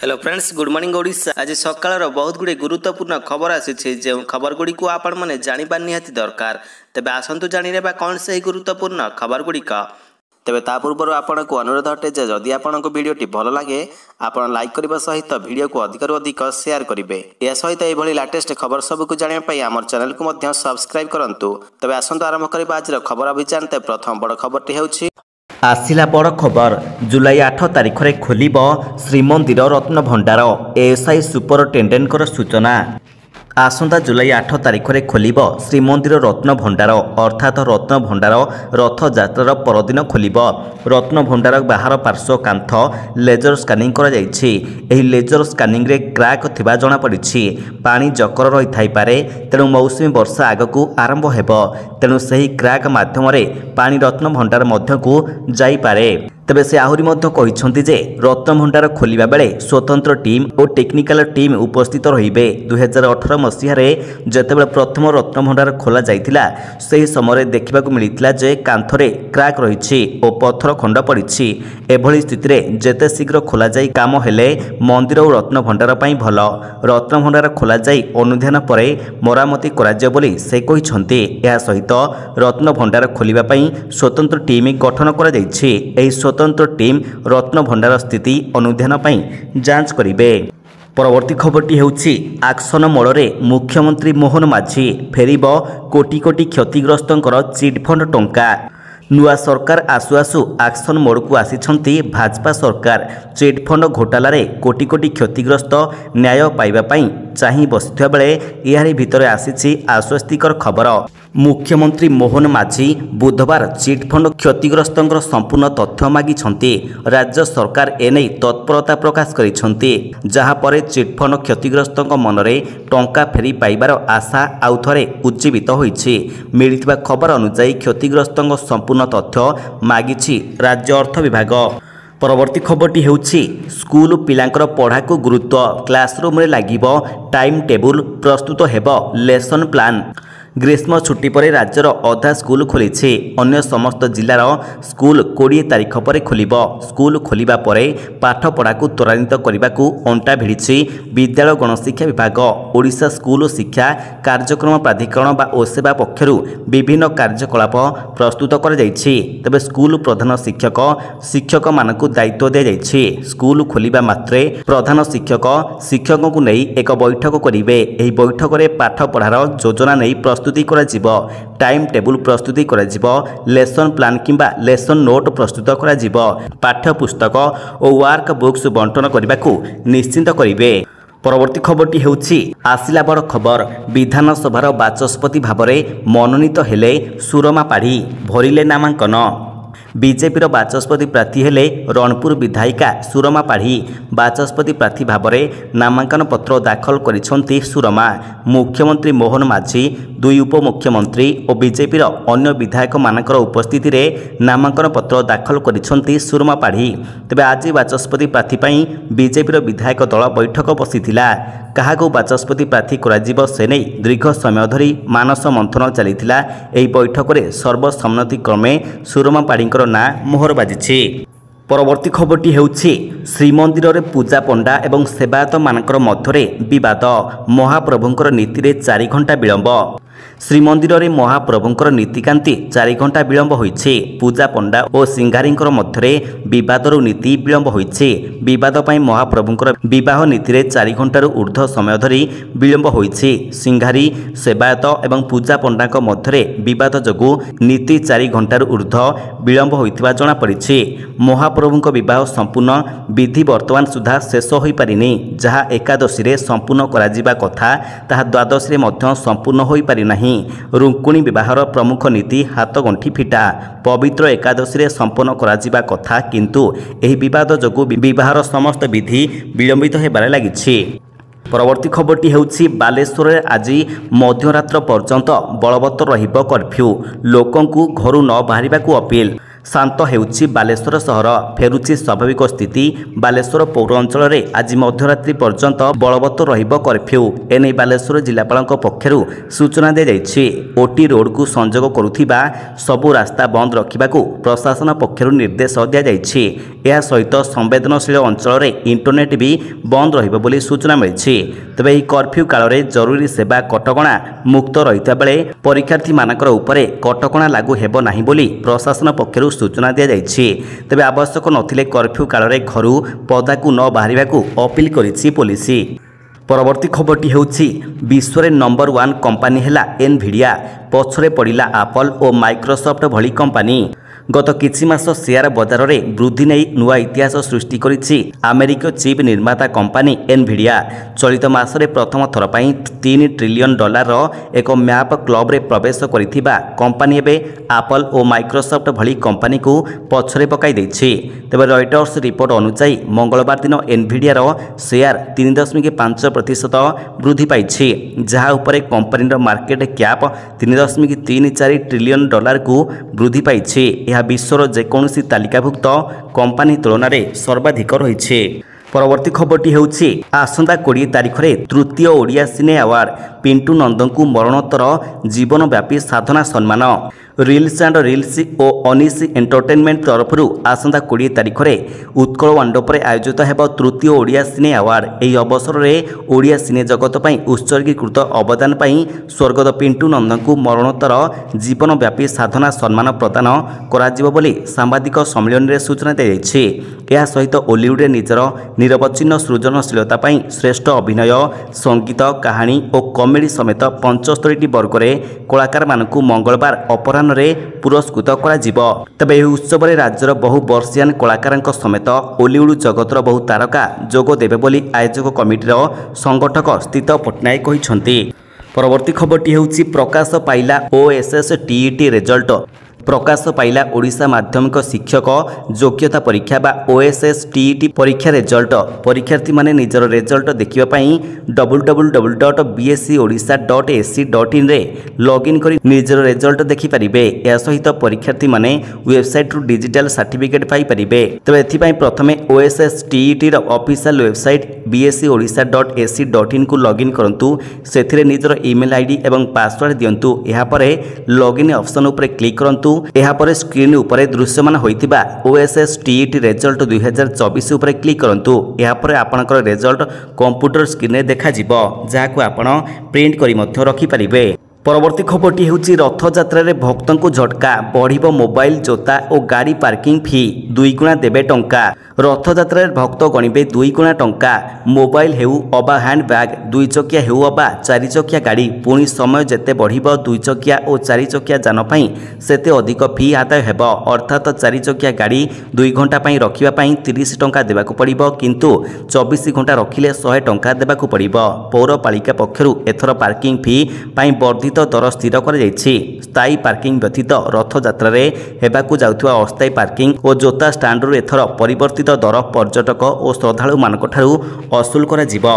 Hello friends, good morning Odisha. आज सकाळ बहुत गुड़े गुरुत्वपूर्ण खबर आसी जो खबर गुड़ी को आपण मैंने जाना निहाती दरकार। तेबे आसतु जाने कौन से गुरुत्वपूर्ण खबर गुड़िक। तेबे ता पूर्व आपन को अनुरोध अटे जे जदि आपन को वीडियोटी भल लगे आपन लाइक करबा सहित वीडियो को अधिक अधिक शेयर करेंगे। या सहित यह लेटेस्ट खबर सबको जानापी आम चैनल को मध्य सब्सक्राइब करंतु। तेबे आसतु आरंभ करबा आज खबर अभियान। ते प्रथम बड़ खबरटी हेउछि आसिला बड़ खबर। जुलाई 8 तारिख रे खोलिब श्रीमंदिर रत्न भंडार। एएसआई सुपरिटेडेंट सूचना। आसंता जुलाई 8 तारिख रे खोलिब श्रीमंदिर रत्न भंडार अर्थात रत्न भंडार रथ यात्रार परदिन खोलिब। रत्न भंडार बाहर पार्श्व कांथ लेजर स्कानिंग करा जायछि। एही लेजर स्कानिंग रे क्रैक थिबा जणा पड़िछि। पानी जकर रही थाई पारे, तेणु मौसुमी वर्षा आगकू आरंभ हेब। तेणु सही क्रैक माध्यम रे पानी रत्न भंडार मध्यकू जाई पारे। तेबे से आहुरी मध्य कहिसंती जे रत्न भंडार खोलिबा बेले स्वतंत्र टीम और टेक्निकल टीम उपस्थित रहिबे। 2018 मसीह रे जेतेबेले प्रथम रत्न भंडार खोला जाइतिला सही समय देखिबाकू मिलितिला जे कांथरे क्रैक रहिछि और पत्थर खंड पड़िछि। एभली स्थिति रे जेते शीघ्र खोला जाई काम हेले मंदिर और रत्न भंडार पई भल। रत्न भंडार खोला जाई अनुध्यान परे मरामती करा जे बोली से कहिसंती। या सहित रत्न भंडार खोलिबा पई स्वतंत्र टीम गठन करा जाइछि। एही स्वतंत्र टीम रत्न भंडार स्थिति अनुध्यान पई जांच करिवे। परवर्ती खबरटी हेउछि एक्शन मोड़े मुख्यमंत्री मोहन माझी फेरिब कोटी कोटी क्षतिग्रस्तंकर चिटफंड टंका। नुआ सरकार आसु आसु एक्शन मोड को आसिछंती भाजपा सरकार। चिटफंड घोटालारे कोटी कोटी क्षतिग्रस्त न्याय पाइबा पई चाही बसिथिबा बेले एहारी भितरे आसीछि आश्वस्तिकर खबर। मुख्यमंत्री मोहन माझी बुधवार चिटफंड क्षतिग्रस्तंकर संपूर्ण तथ्य मागिछंती। राज्य सरकार एने तत्परता प्रकाश करिछंती, जहा परे चिटफंड क्षतिग्रस्तंक मनरे टंका फेरी पाइबार आशा आउथरे उज्जीवित होइछि। मिलिथिबा खबर अनुसार क्षतिग्रस्तंक संपूर्ण तथ्य मागिछि राज्य अर्थ विभाग। परवर्ती खबरटी हेउछि स्कूल पिलांकर पढ़ा को गुरुत्व। क्लासरूम रे लागिबो टाइम टेबुल प्रस्तुत हेबो लेसन प्लान। ग्रीष्म छुट्टी पर राज्यर अधा स्कूल खोली। अन्य समस्त जिलार स्कूल 20 तारिख पर खोलिब। स्कूल खोलिबा परे पाठ पढ़ा को त्वरान्वित करने को अंटा भिड़ी विद्यालय गणशिक्षा विभाग। ओडिशा स्कूल शिक्षा कार्यक्रम प्राधिकरण बा ओसेबा पक्षरु विभिन्न कार्यकलाप प्रस्तुत कर जाइछि। तबे स्कूल प्रधान शिक्षक मानकु दायित्व दिया जाइछि। स्कूल खोलिबा मात्रे प्रधान शिक्षकों को नहीं एक बैठक करिवे। एही बैठक रे पाठ पढ़ार योजना नहीं प्रस्तुति करा जिवो। टाइम टेबुल प्रस्तुति करा जिवो। लेसन प्लान किंबा लेसन नोट प्रस्तुत करा जिवो। पाठ्य पुस्तक और वर्क बुक्स बंटन करने निश्चिंत करिवे। परवर्ती खबरटी हेउछि आसिला बड़ खबर। विधानसभार बाचस्पति भावरे मनोनीत हेले सुरमा पाढ़ी भरिले नामांकन। बीजेपीर बाचस्पति प्रार्थी हेले रणपुर विधायिका सुरमा पाढ़ी। बाचस्पति प्रार्थी भावरे नामांकन पत्र दाखल करिसंती सुरमा। मुख्यमंत्री मोहन माझी, 2 उपमुख्यमंत्री और बीजेपीर अन्य विधायक मानकर उपस्थिति रे नामांकन पत्र दाखल करिसंती सुरमा पाढ़ी। तेबे आज बाचस्पति प्रार्थी पई बीजेपीर विधायक दल बैठक बसिथिला। काहाको बाचस्पति प्रार्थी कराजिबो से नै दीर्घ समय धरी मानस मंथन चलिथिला। एही बैठक रे सर्वसम्मति क्रमे सुरमा पाढ़ींकर ना मोहर बाजिछि। परवर्ती खबरटी हेउछि श्रीमंदिर रे पूजा पंडा एवं सेवायत मानकर मध्यरे विवाद। महाप्रभुंकर नीति रे 4 घंटा विलंब। श्रीमंदिर रे महाप्रभुंकर नीतिकांति 4 घंटा विलंब होइछि। पूजा पंडा और सिंगारींकर मध्यरे विवादर नीति विलंब होइछि। विवाद पई महाप्रभुंकर विवाह नीति रे 4 घंटार ऊर्ध्व समय धरी विलंब होइछि। सिंगारी सेवायत एवं पूजा पंडाक मध्यरे विवाद जगु नीति 4 घंटार ऊर्ध्व विलंब होइतिबा जणा पड़िछि। महाप्रभुंक विवाह संपूर्ण विधि वर्तमान सुधा शेष होई पारिनी। जहा एकादशी रे संपूर्ण करा जिबा कथा ताहा द्वादशी रे मध्य संपूर्ण होई पारि नाही। रुक्मिणी विवाहर प्रमुख नीति हाथ गंठी फिटा पवित्र एकादशी रे संपन्न करा जिबा कथा, किंतु एही विवाद जगु विवाहर समस्त विधि विलंबित हेबारे लागिछि। परवर्ती खबरटी हेउछि बालेश्वर रे आज मध्यरात्र पर्यंत बलवत्तर रहिबो कर्फ्यू। लोकंकु घरु न बाहरिबाकू अपील। शांत ହେଉଛି ବାଲେଶ୍ୱର ସହର ଫେରୁଛି ସ୍ୱାଭାବିକ ସ୍ଥିତି ବାଲେଶ୍ୱର ପୌର ଅଞ୍ଚଳରେ ଆଜି ମଧ୍ୟରାତ୍ରି ପର୍ଯ୍ୟନ୍ତ ବଳବତ୍ତର ରହିବ କର୍ଫ୍ୟୁ ଏନେଇ ବାଲେଶ୍ୱର ଜିଲ୍ଲାପାଳଙ୍କ ପକ୍ଷରୁ ସୂଚନା ଦିଆଯାଇଛି ଓଟି ରୋଡକୁ ସଂଯୋଗ କରୁଥିବା ସବୁ ରାସ୍ତା ବନ୍ଦ ରଖିବାକୁ ପ୍ରଶାସନ ପକ୍ଷରୁ ନିର୍ଦ୍ଦେଶ ଦିଆଯାଇଛି ଏହା ସହିତ ସମ୍ବେଦନଶୀଳ ଅଞ୍ଚଳରେ ଇଣ୍ଟରନେଟ୍ ବି ବନ୍ଦ ରହିବ ବୋଲି ସୂଚନା ମିଳିଛି ତେବେ ଏହି କର୍ଫ୍ୟୁ କାଳରେ ଜରୁରୀ ସେବା କଟକଣା ମୁକ୍ତ ରହିଥିବା ବେଳେ ପରୀକ୍ଷାର୍ଥୀମାନଙ୍କର ଉପରେ କଟକଣା ଲାଗୁ ହେବ ନାହିଁ ବୋଲି ପ୍ରଶାସନ ପକ୍ଷରୁ सूचना दी जाइए तेज आवश्यक नथिले कर्फ्यू काल घरू पदाकू न बाहरिबाकू अपील करिछि पुलिस। परवर्ती खबरटी होछि विश्व नंबर 1 कंपनी है एनविडिया पछरे पड़ा एप्पल और माइक्रोसॉफ्ट भली कंपनी गत किछि मास शेयर बजार में वृद्धि नहीं नुआ इतिहास सृष्टि करिछि अमेरिका चिप निर्माता कंपनी एनविडिया चलित मासरे प्रथम थर पर $3 ट्रिलियन एक मैप क्लब रे प्रवेश करिथिबा कंपनी एबे एप्पल और माइक्रोसॉफ्ट भली कंपनी को पछरे पकाई दैछि तेबे रॉयटर्स रिपोर्ट अनुसार मंगलवार दिन एनविडिया रो शेयर 3.5% वृद्धि पाइछि जहाँ उपरे कंपनी मार्केट कैप $3.34 ट्रिलियन को वृद्धि पाइछि यह विश्वर जेकोसी तालिकाभुक्त कंपनी तुलन में सर्वाधिक रही। परवर्ती खबरटी होछि आसंता 20 तारिख में तृतीय ओडिया सिने अवार्ड पिंटू नंदन को मरणोत्तर जीवनव्यापी साधना सम्मान रिल्स एंड रिल्स और अनिश एंटरटेनमेंट तरफ आसंता 20 तारिख में उत्कल मंडप आयोजित होब तृतीय ओडिया सिने अवार्ड यह अवसर में ओडिया सिने जगत पर उत्सर्गीकृत अवदान स्वर्गत पिंटू नंदन को मरणोत्तर जीवनव्यापी साधना सम्मान प्रदान कर सांबादिक सम्मेलन में सूचना दी जाइए सहित ओलीवुड निजर निरवच्छिन्न सृजनशीलता श्रेष्ठ अभिनय संगीत कहानी और कमेडी समेत 75 वर्ग में कलाकार मानक मंगलवार अपराह्न पुरस्कृत तेबे यह उत्सव में राज्यर बहु वर्षियान कलाकार समेत ओलीवुड जगतर बहु तारका जोग देवे बोली आयोजक कमिटीर संगठक स्थित पट्टनायक कहते। परवर्ती खबरटी होछि प्रकाश पाइला ओएसएस टीईटी रिजल्ट प्रकाश पाइला ओडिशा माध्यमिक शिक्षक योग्यता परीक्षा बा ओएसएस टीईटी परीक्षा रिजल्ट परीक्षार्थी माने निजर रिजल्ट देखिबा www.bscodisha.ac.in रे लॉगिन करी निजर रिजल्ट देखि परिबे या सहित परीक्षार्थी माने वेबसाइट रु डिजिटल सर्टिफिकेट पाई परिबे तबे एथिपाई प्रथमे ओएसएस टीईटी रो ऑफिशियल वेबसाइट bscodisha.ac.in को लॉगिन करंतु सेथिरे निजर ईमेल आईडी एवं पासवर्ड दियंतु एहा परे लॉगिन ऑप्शन ऊपर क्लिक करंतु एहापर स्क्रीन उपरे दृश्यमान होइतिबा ओएसएस टीईटी रिजल्ट 2024 उपरे क्लिक करंतु एहापर आपनकर रिजल्ट कंप्यूटर स्क्रीन रे देखा जिवो जाहाकु आपण प्रिंट करी मध्य रखि परिबे। परवर्ती खबरटी होछि रथ यात्रा रे भक्तों को झटका बढ़िबो मोबाइल जोता और गाड़ी पार्किंग फी 2 गुणा देबे टंका रथ यात्रा रे भक्त गणिबे 2 गुणा टंका मोबाइल हेउ अबा हैंड बैग 2 चकिया हेउ अबा 4 चकिया गाड़ी पुणी समय जेते बढ़िबो 2 चकिया और 4 चकिया जान पई सेते अधिक फी आदाय हेबो अर्थात 4 चकिया गाड़ी 2 घंटा पई रखिबा पई 30 टंका देबाकू पड़िबो किंतु 24 घंटा रखिले 100 टंका देबाकू पड़िबो पौरपालिका पक्षरु एथर पार्किंग फी पई वर्धित दर स्थिर कर स्थायी पार्किंग व्यतीत रथ यात्रा रे हेबाकू जाउथुवा अस्थायी पार्किंग और जोता स्टैंड रु एथर परिवर्तित दर पर्यटक और श्रद्धालु मानक ठारू असूल करा जिवो।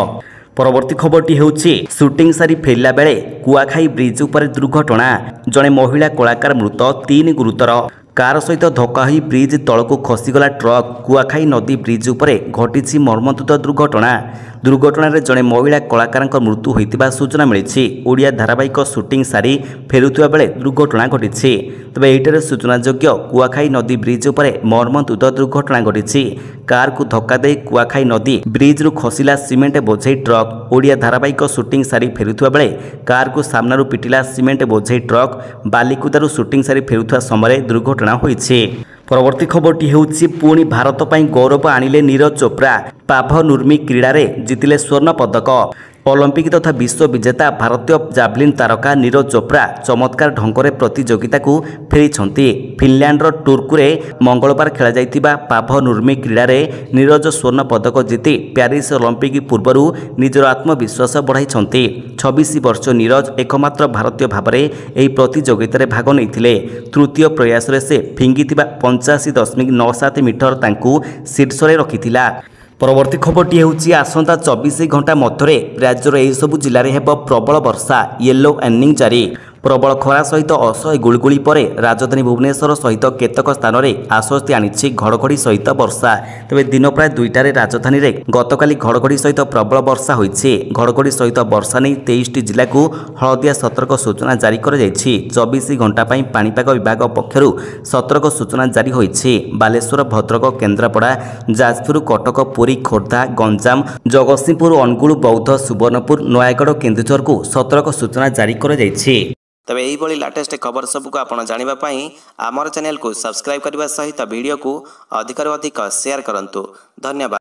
परवर्ती खबरटी होछि शूटिंग सारी फेरला बेले कुआखाई ब्रिज उपर दुर्घटना जड़े महिला कलाकार मृत 3 गुरुतर कार सहित धक्का होई ब्रिज तलकू खसीगला ट्रक कुआखाई नदी ब्रिज उपरे घटिछि मर्मन्तुद दुर्घटना रे जड़े महिला कलाकार मृत्यु होइतिबा सूचना मिली ओडिया धारावाहिक शूटिंग सारी फेरुथिबा बेले दुर्घटना घटिछि तबे एहिटारे सूचनायोग्य कुआखाई नदी ब्रिज उपरे मर्मन्तुद दुर्घटना घटिछि कार को धक्का दे कुआखाई नदी ब्रिज रु खसिला सीमेंट बोझई ट्रक ओडिया धारावाहिक शूटिंग सारी फेरुथिबा बेले कार को सामनारू पिटिला सीमेंट बोझई ट्रक बालिकुदारू शूटिंग सारी फेरुथिबा समय दुर्घटना होइछि। परवर्ती खबरटी होछि पुणी भारत पई गौरव आनिले नीरज चोप्रा पाभ नुर्मी क्रीडा रे जितिले स्वर्ण पदक ओलंपिक तथा विश्व विजेता भारतीय जावलिन तारका नीरज चोप्रा चमत्कार ढंगरे प्रतियोगिता को फेरी फिनलैंड टुर्कुरे मंगलवार खेल जाइतिबा पाभ नुर्मी क्रीडा रे नीरज स्वर्ण पदक जीति प्यारिस ओलंपिक पूर्व निजर आत्मविश्वास बढ़ाई 26 वर्ष नीरज एकमात्र भारतीय भाव में यह प्रतियोगिता भाग नहीं तृतीय प्रयास से फिंगिथिबा 85.97 मीटर तांकू शीर्ष रे रखिथिला। परवर्ती खबरटी होछि आसंता 24 घंटा मध्य राज्यर यह सबु जिले में हेब प्रबल वर्षा येलो वार्निंग जारी प्रबल खरा सहित असह्य गुळगुळी पर राजधानी भुवनेश्वर सहित केतक स्थान में आश्वस्ति आनी घड़घड़ी सहित वर्षा। तेज दिन प्राय 2टार राजधानी में गतकाली घड़घड़ी सहित प्रबल वर्षा होती। घड़घड़ी सहित वर्षा नहीं 23टी जिला को हलदिया सतर्क सूचना जारी कर 24 घंटा पाणीपाग विभाग पक्षर सतर्क सूचना जारी होती। बालेश्वर भद्रक केन्द्रापड़ा जाजपुर कटक पुरी खोर्धा गंजाम जगतसिंहपुर अनुगुल बौद्ध सुवर्णपुर नयागढ़ केन्दुझर को सतर्क सूचना जारी कर तबे यही लाटेस्ट खबर सबको आपण जानापी आमर चैनल को सब्सक्राइब करने सहित वीडियो को अधिक शेयर करंतु। धन्यवाद।